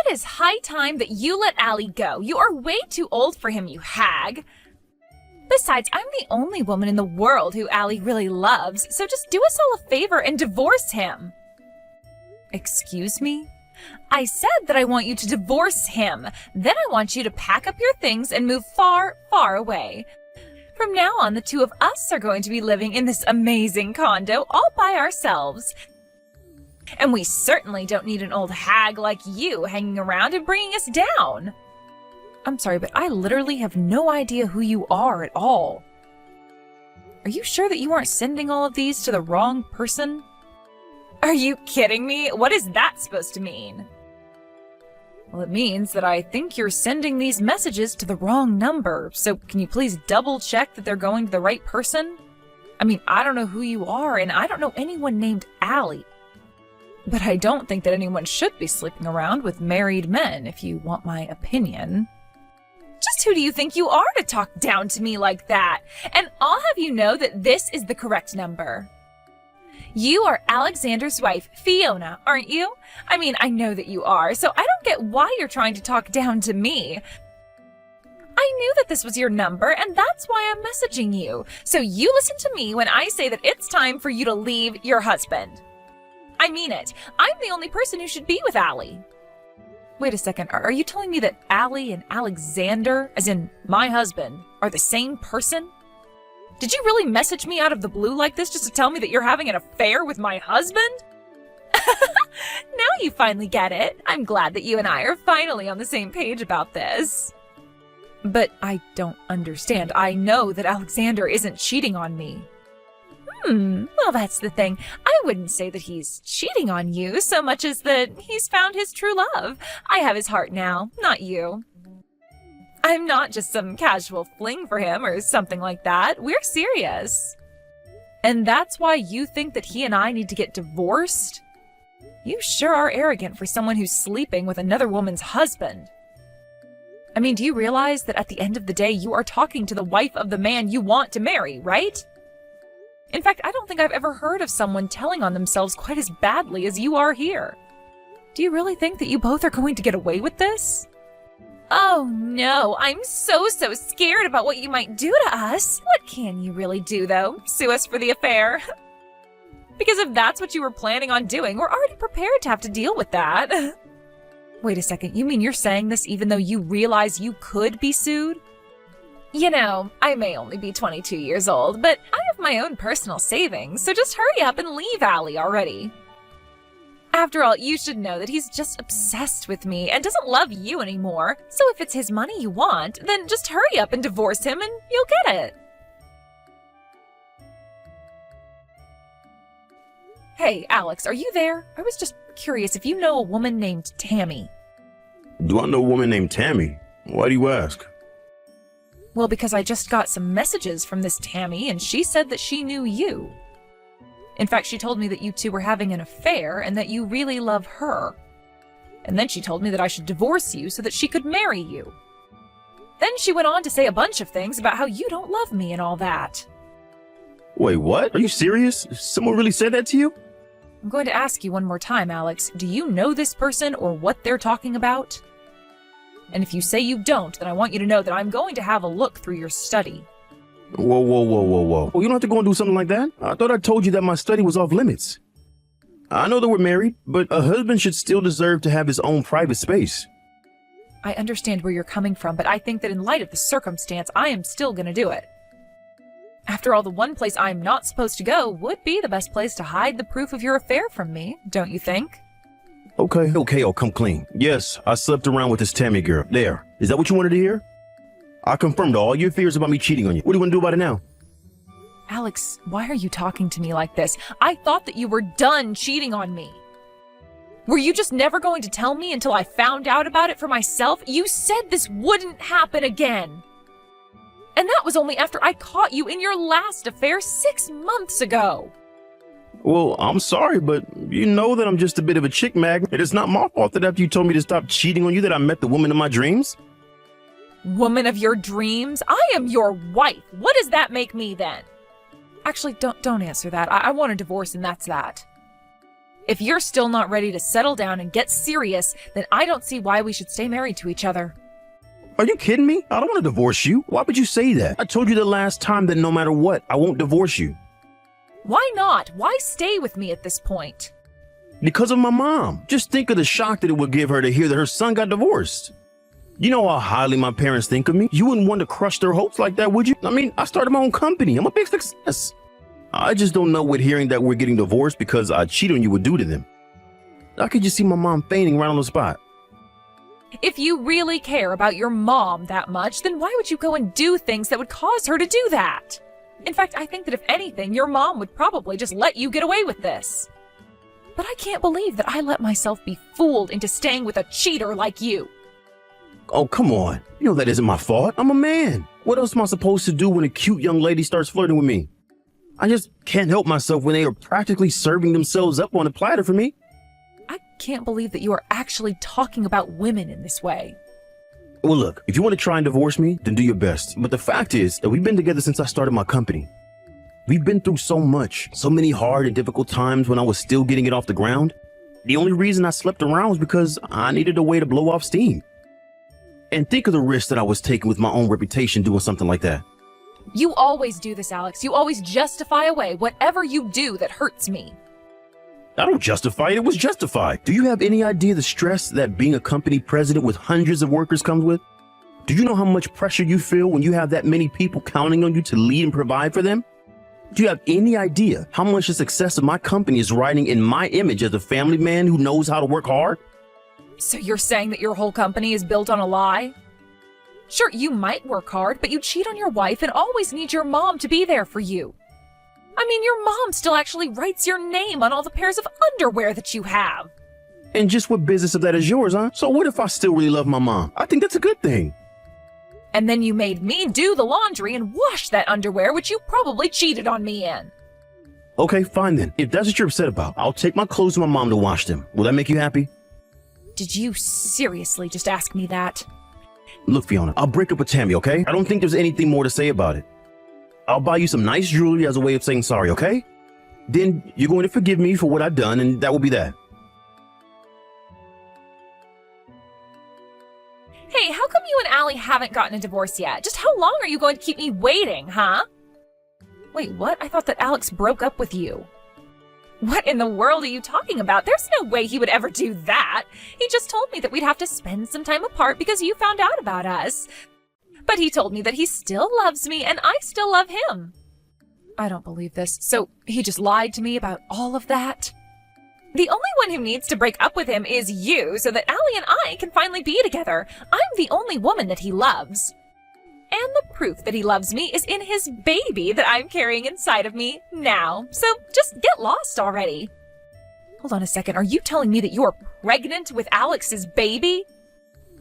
It is high time that you let Allie go. You are way too old for him, you hag. Besides, I'm the only woman in the world who Allie really loves, so just do us all a favor and divorce him. Excuse me? I said that I want you to divorce him. Then I want you to pack up your things and move far, far away. From now on, the two of us are going to be living in this amazing condo all by ourselves. And we certainly don't need an old hag like you hanging around and bringing us down. I'm sorry, but I literally have no idea who you are at all. Are you sure that you aren't sending all of these to the wrong person? Are you kidding me? What is that supposed to mean? Well, it means that I think you're sending these messages to the wrong number, so can you please double check that they're going to the right person? I mean, I don't know who you are, and I don't know anyone named Allie. But I don't think that anyone should be sleeping around with married men, if you want my opinion. Just who do you think you are to talk down to me like that? And I'll have you know that this is the correct number. You are Alexander's wife, Fiona, aren't you? I mean, I know that you are, so I don't get why you're trying to talk down to me. I knew that this was your number, and that's why I'm messaging you. So you listen to me when I say that it's time for you to leave your husband. I mean it. I'm the only person who should be with Allie. Wait a second, are you telling me that Allie and Alexander, as in my husband, are the same person? Did you really message me out of the blue like this just to tell me that you're having an affair with my husband? Now you finally get it. I'm glad that you and I are finally on the same page about this. But I don't understand. I know that Alexander isn't cheating on me. Well, that's the thing. I wouldn't say that he's cheating on you so much as that he's found his true love. I have his heart now, not you. I'm not just some casual fling for him or something like that. We're serious. And that's why you think that he and I need to get divorced? You sure are arrogant for someone who's sleeping with another woman's husband. I mean, do you realize that at the end of the day, you are talking to the wife of the man you want to marry, right? In fact, I don't think I've ever heard of someone telling on themselves quite as badly as you are here. Do you really think that you both are going to get away with this? Oh no, I'm so scared about what you might do to us. What can you really do, though? Sue us for the affair? Because if that's what you were planning on doing, we're already prepared to have to deal with that. Wait a second, you mean you're saying this even though you realize you could be sued? You know, I may only be 22 years old, but I have my own personal savings, so just hurry up and leave Allie already. After all, you should know that he's just obsessed with me and doesn't love you anymore, so if it's his money you want, then just hurry up and divorce him and you'll get it. Hey, Alex, are you there? I was just curious if you know a woman named Tammy. Do I know a woman named Tammy? Why do you ask? Well, because I just got some messages from this Tammy, and she said that she knew you. In fact, she told me that you two were having an affair and that you really love her. And then she told me that I should divorce you so that she could marry you. Then she went on to say a bunch of things about how you don't love me and all that. Wait, what? Are you serious? Someone really said that to you? I'm going to ask you one more time, Alex. Do you know this person or what they're talking about? And if you say you don't, then I want you to know that I'm going to have a look through your study. Whoa. Well, you don't have to go and do something like that. I thought I told you that my study was off limits. I know that we're married, but a husband should still deserve to have his own private space. I understand where you're coming from, but I think that in light of the circumstance, I am still going to do it. After all, the one place I'm not supposed to go would be the best place to hide the proof of your affair from me, don't you think? Okay, I'll come clean. Yes, I slept around with this Tammy girl. There. Is that what you wanted to hear? I confirmed all your fears about me cheating on you. What do you want to do about it now? Alex, why are you talking to me like this? I thought that you were done cheating on me. Were you just never going to tell me until I found out about it for myself? You said this wouldn't happen again. And that was only after I caught you in your last affair 6 months ago. Well, I'm sorry, but you know that I'm just a bit of a chick magnet. It is not my fault that after you told me to stop cheating on you that I met the woman of my dreams. Woman of your dreams? I am your wife. What does that make me then? Actually, don't answer that. I want a divorce and that's that. If you're still not ready to settle down and get serious, then I don't see why we should stay married to each other. Are you kidding me? I don't want to divorce you. Why would you say that? I told you the last time that no matter what, I won't divorce you. Why not? Why stay with me at this point? Because of my mom. Just think of the shock that it would give her to hear that her son got divorced. You know how highly my parents think of me? You wouldn't want to crush their hopes like that, would you? I mean, I started my own company. I'm a big success. I just don't know what hearing that we're getting divorced because I cheat on you would do to them. I could just see my mom fainting right on the spot. If you really care about your mom that much, then why would you go and do things that would cause her to do that? In fact, I think that if anything, your mom would probably just let you get away with this. But I can't believe that I let myself be fooled into staying with a cheater like you. Oh, come on. You know that isn't my fault. I'm a man. What else am I supposed to do when a cute young lady starts flirting with me? I just can't help myself when they are practically serving themselves up on a platter for me. I can't believe that you are actually talking about women in this way. Well, look, if you want to try and divorce me, then do your best. But the fact is that we've been together since I started my company. We've been through so much, so many hard and difficult times when I was still getting it off the ground. The only reason I slept around was because I needed a way to blow off steam. And think of the risk that I was taking with my own reputation doing something like that. You always do this, Alex. You always justify away whatever you do that hurts me. I don't justify it. It was justified. Do you have any idea the stress that being a company president with hundreds of workers comes with? Do you know how much pressure you feel when you have that many people counting on you to lead and provide for them? Do you have any idea how much the success of my company is riding in my image as a family man who knows how to work hard? So you're saying that your whole company is built on a lie? Sure, you might work hard, but you cheat on your wife and always need your mom to be there for you. I mean, your mom still actually writes your name on all the pairs of underwear that you have. And just what business of that is yours, huh? So what if I still really love my mom? I think that's a good thing. And then you made me do the laundry and wash that underwear, which you probably cheated on me in. Okay, fine then. If that's what you're upset about, I'll take my clothes to my mom to wash them. Will that make you happy? Did you seriously just ask me that? Look, Fiona, I'll break up with Tammy, okay? I don't think there's anything more to say about it. I'll buy you some nice jewelry as a way of saying sorry, okay? Then you're going to forgive me for what I've done, and that will be that. Hey, how come you and Allie haven't gotten a divorce yet? Just how long are you going to keep me waiting, huh? Wait, what? I thought that Alex broke up with you. What in the world are you talking about? There's no way he would ever do that. He just told me that we'd have to spend some time apart because you found out about us. But he told me that he still loves me and I still love him. I don't believe this. So he just lied to me about all of that? The only one who needs to break up with him is you so that Allie and I can finally be together. I'm the only woman that he loves. And the proof that he loves me is in his baby that I'm carrying inside of me now. So just get lost already. Hold on a second. Are you telling me that you're pregnant with Alex's baby?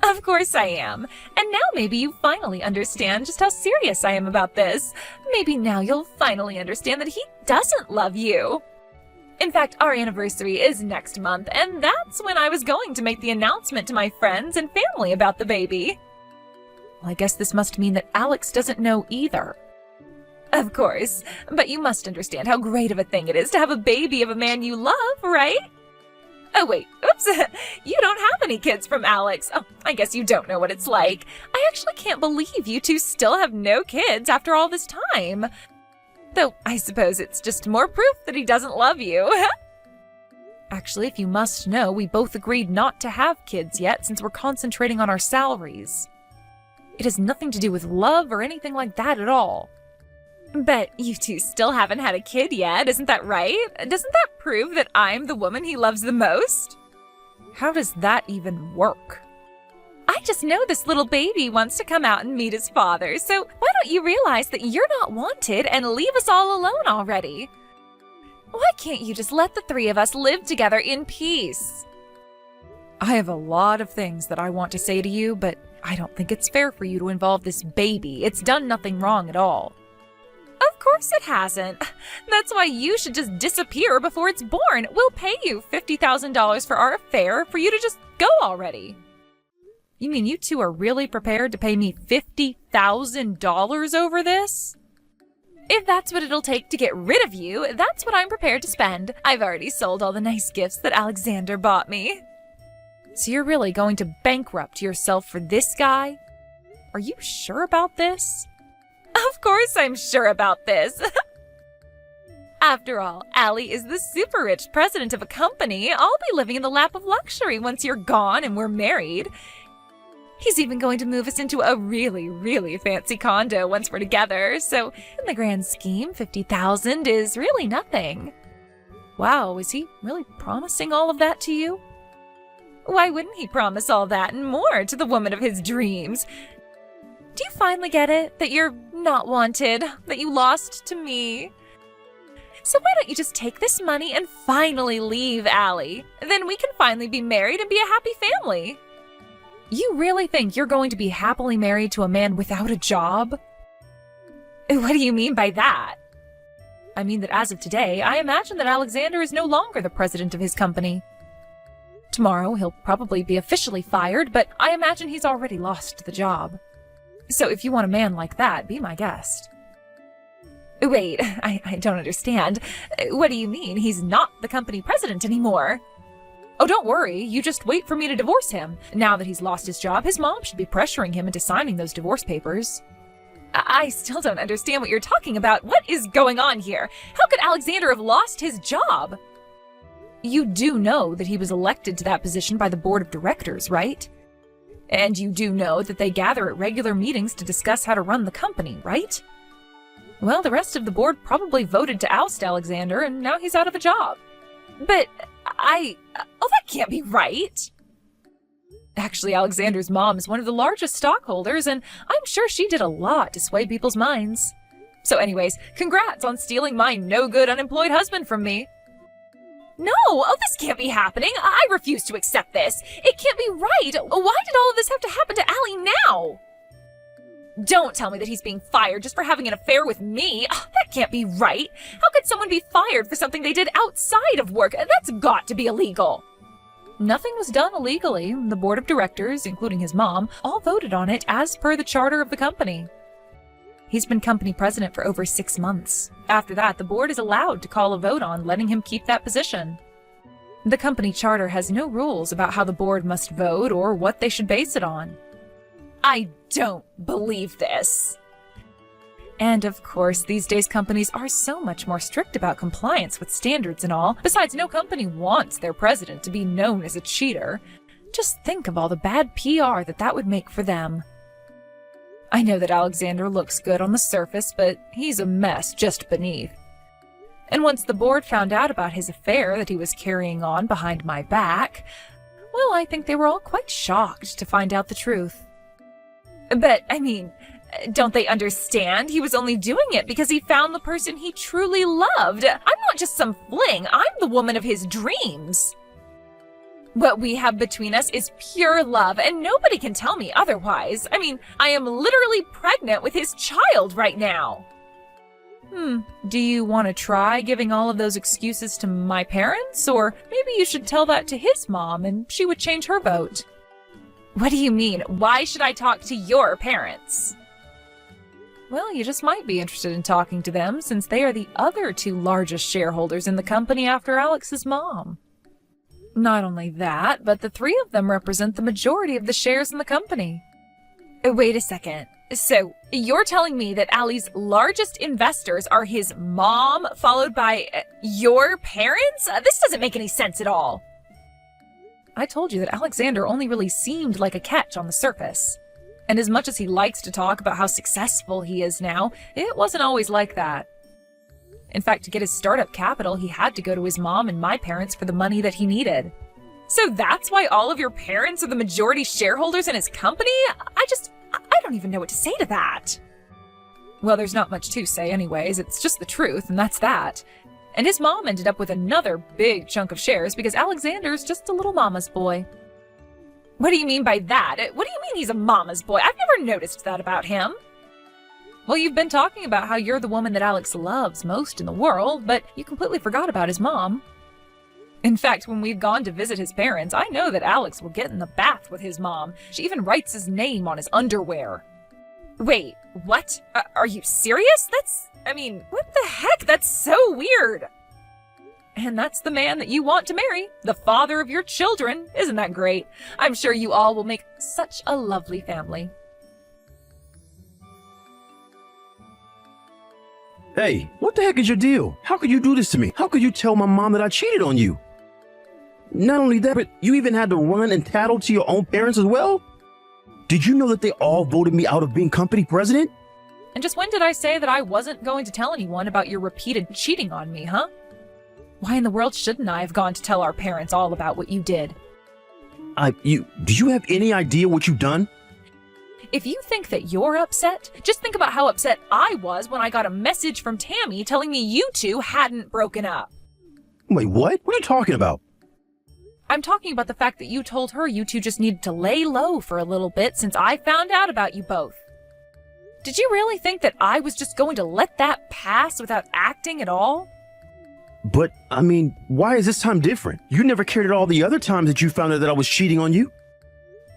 Of course I am. And now maybe you finally understand just how serious I am about this. Maybe now you'll finally understand that he doesn't love you. In fact, our anniversary is next month, and that's when I was going to make the announcement to my friends and family about the baby. Well, I guess this must mean that Alex doesn't know either. Of course, but you must understand how great of a thing it is to have a baby of a man you love, right? Oh wait, oops, you don't have any kids from Alex. Oh, I guess you don't know what it's like. I actually can't believe you two still have no kids after all this time. Though I suppose it's just more proof that he doesn't love you. Actually, if you must know, we both agreed not to have kids yet since we're concentrating on our salaries. It has nothing to do with love or anything like that at all. But you two still haven't had a kid yet, isn't that right? Doesn't that prove that I'm the woman he loves the most? How does that even work? I just know this little baby wants to come out and meet his father, so why don't you realize that you're not wanted and leave us all alone already? Why can't you just let the three of us live together in peace? I have a lot of things that I want to say to you, but I don't think it's fair for you to involve this baby. It's done nothing wrong at all. Of course it hasn't. That's why you should just disappear before it's born. We'll pay you $50,000 for our affair for you to just go already. You mean you two are really prepared to pay me $50,000 over this? If that's what it'll take to get rid of you, that's what I'm prepared to spend. I've already sold all the nice gifts that Alexander bought me. So you're really going to bankrupt yourself for this guy? Are you sure about this? Of course I'm sure about this. After all, Allie is the super rich president of a company. I'll be living in the lap of luxury once you're gone and we're married. He's even going to move us into a really, really fancy condo once we're together. So in the grand scheme, $50,000 is really nothing. Wow, is he really promising all of that to you? Why wouldn't he promise all that and more to the woman of his dreams? Do you finally get it? That you're not wanted? That you lost to me? So why don't you just take this money and finally leave Allie? Then we can finally be married and be a happy family. You really think you're going to be happily married to a man without a job? What do you mean by that? I mean that as of today, I imagine that Alexander is no longer the president of his company. Tomorrow, he'll probably be officially fired, but I imagine he's already lost the job. So if you want a man like that, be my guest. Wait, I don't understand. What do you mean? He's not the company president anymore. Oh, don't worry. You just wait for me to divorce him. Now that he's lost his job, his mom should be pressuring him into signing those divorce papers. I still don't understand what you're talking about. What is going on here? How could Alexander have lost his job? You do know that he was elected to that position by the board of directors, right? And you do know that they gather at regular meetings to discuss how to run the company, right? Well, the rest of the board probably voted to oust Alexander, and now he's out of a job. But oh, that can't be right. Actually, Alexander's mom is one of the largest stockholders, and I'm sure she did a lot to sway people's minds. So anyways, congrats on stealing my no-good unemployed husband from me. No, oh, this can't be happening. I refuse to accept this. It can't be right. Why did all of this have to happen to Allie now? Don't tell me that he's being fired just for having an affair with me. That can't be right. How could someone be fired for something they did outside of work? That's got to be illegal. Nothing was done illegally. The board of directors, including his mom, all voted on it as per the charter of the company. He's been company president for over 6 months. After that, the board is allowed to call a vote on letting him keep that position. The company charter has no rules about how the board must vote or what they should base it on. I don't believe this. And of course, these days companies are so much more strict about compliance with standards and all. Besides, no company wants their president to be known as a cheater. Just think of all the bad PR that would make for them. I know that Alexander looks good on the surface, but he's a mess just beneath. And once the board found out about his affair that he was carrying on behind my back, well, I think they were all quite shocked to find out the truth. But, I mean, don't they understand? He was only doing it because he found the person he truly loved. I'm not just some fling. I'm the woman of his dreams. What we have between us is pure love, and nobody can tell me otherwise. I mean, I am literally pregnant with his child right now. Do you want to try giving all of those excuses to my parents? Or maybe you should tell that to his mom and she would change her vote. What do you mean? Why should I talk to your parents? Well, you just might be interested in talking to them since they are the other 2 largest shareholders in the company after Alex's mom. Not only that, but the 3 of them represent the majority of the shares in the company. Wait a second. So, you're telling me that Allie's largest investors are his mom, followed by your parents? This doesn't make any sense at all. I told you that Alexander only really seemed like a catch on the surface. And as much as he likes to talk about how successful he is now, it wasn't always like that. In fact, to get his startup capital, he had to go to his mom and my parents for the money that he needed. So that's why all of your parents are the majority shareholders in his company? I don't even know what to say to that. Well, there's not much to say anyways. It's just the truth, and that's that. And his mom ended up with another big chunk of shares because Alexander's just a little mama's boy. What do you mean by that? What do you mean he's a mama's boy? I've never noticed that about him. Well, you've been talking about how you're the woman that Alex loves most in the world, but you completely forgot about his mom. In fact, when we've gone to visit his parents, I know that Alex will get in the bath with his mom. She even writes his name on his underwear. Wait, what? Are you serious? What the heck? That's so weird. And that's the man that you want to marry, the father of your children. Isn't that great? I'm sure you all will make such a lovely family. Hey, what the heck is your deal? How could you do this to me? How could you tell my mom that I cheated on you? Not only that, but you even had to run and tattle to your own parents as well? Did you know that they all voted me out of being company president? And just when did I say that I wasn't going to tell anyone about your repeated cheating on me, huh? Why in the world shouldn't I have gone to tell our parents all about what you did? Do you have any idea what you've done? If you think that you're upset, just think about how upset I was when I got a message from Tammy telling me you two hadn't broken up. Wait, what? What are you talking about? I'm talking about the fact that you told her you two just needed to lay low for a little bit since I found out about you both. Did you really think that I was just going to let that pass without acting at all? But, why is this time different? You never cared at all the other times that you found out that I was cheating on you.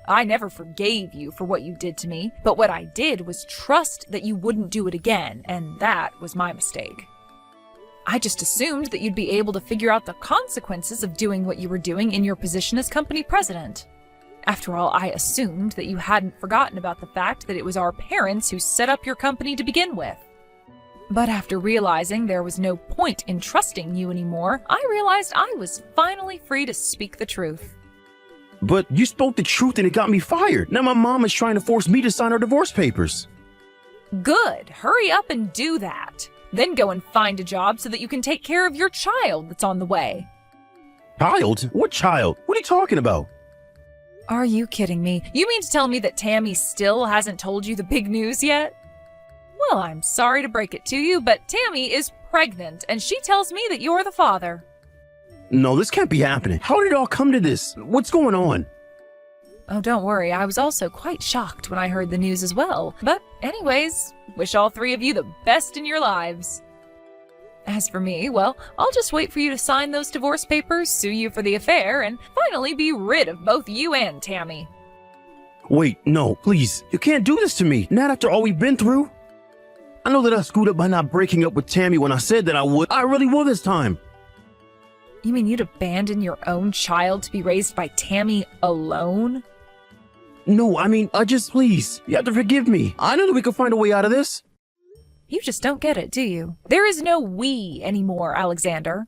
I never forgave you for what you did to me, but what I did was trust that you wouldn't do it again, and that was my mistake. I just assumed that you'd be able to figure out the consequences of doing what you were doing in your position as company president. After all, I assumed that you hadn't forgotten about the fact that it was our parents who set up your company to begin with. But after realizing there was no point in trusting you anymore, I realized I was finally free to speak the truth. But you spoke the truth and it got me fired. Now my mom is trying to force me to sign her divorce papers. Good. Hurry up and do that. Then go and find a job so that you can take care of your child that's on the way. Child? What child? What are you talking about? Are you kidding me? You mean to tell me that Tammy still hasn't told you the big news yet? Well, I'm sorry to break it to you, but Tammy is pregnant, and she tells me that you're the father. No, this can't be happening. How did it all come to this? What's going on? Oh, don't worry. I was also quite shocked when I heard the news as well. But anyways, wish all three of you the best in your lives. As for me, well, I'll just wait for you to sign those divorce papers, sue you for the affair, and finally be rid of both you and Tammy. Wait, no, please. You can't do this to me. Not after all we've been through. I know that I screwed up by not breaking up with Tammy when I said that I would. I really will this time. You mean you'd abandon your own child to be raised by Tammy alone? No, please. You have to forgive me. I know that we can find a way out of this. You just don't get it, do you? There is no we anymore, Alexander.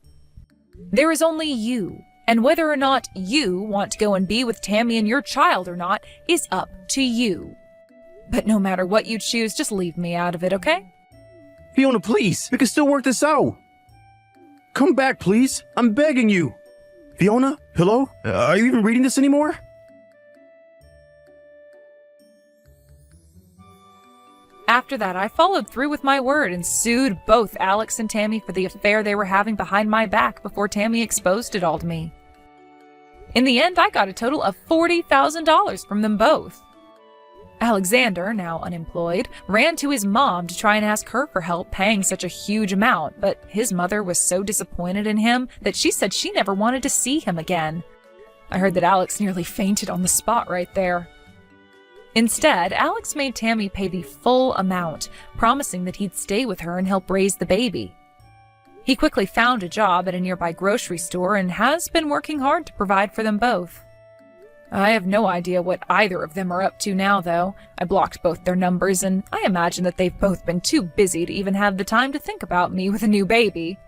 There is only you. And whether or not you want to go and be with Tammy and your child or not is up to you. But no matter what you choose, just leave me out of it, okay? Fiona, please. We can still work this out. Come back, please. I'm begging you. Fiona? Hello? Are you even reading this anymore? After that, I followed through with my word and sued both Alex and Tammy for the affair they were having behind my back before Tammy exposed it all to me. In the end, I got a total of $40,000 from them both. Alexander, now unemployed, ran to his mom to try and ask her for help paying such a huge amount, but his mother was so disappointed in him that she said she never wanted to see him again. I heard that Alex nearly fainted on the spot right there. Instead, Alex made Tammy pay the full amount, promising that he'd stay with her and help raise the baby. He quickly found a job at a nearby grocery store and has been working hard to provide for them both. I have no idea what either of them are up to now, though. I blocked both their numbers, and I imagine that they've both been too busy to even have the time to think about me with a new baby.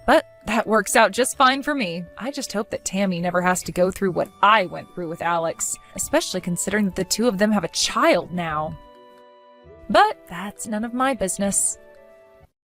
But that works out just fine for me. I just hope that Tammy never has to go through what I went through with Alex, especially considering that the two of them have a child now. But that's none of my business.